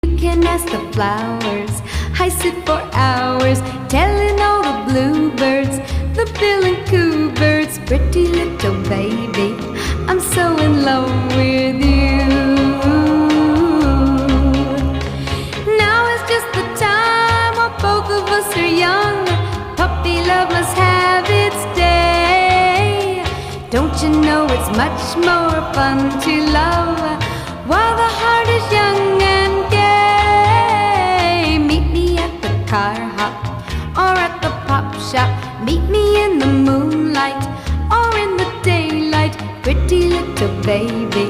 You can ask the flowers. I sit for hours telling all the bluebirds, the bill and coo birds, pretty little baby, I'm so in love with you. Now is just the time while both of us are young. Puppy love must have its day. Don't you know it's much more fun to love while the heart is young and gay? Meet me at the car hop or at the pop shop. Meet me in the moonlight or in the daylight, pretty little baby,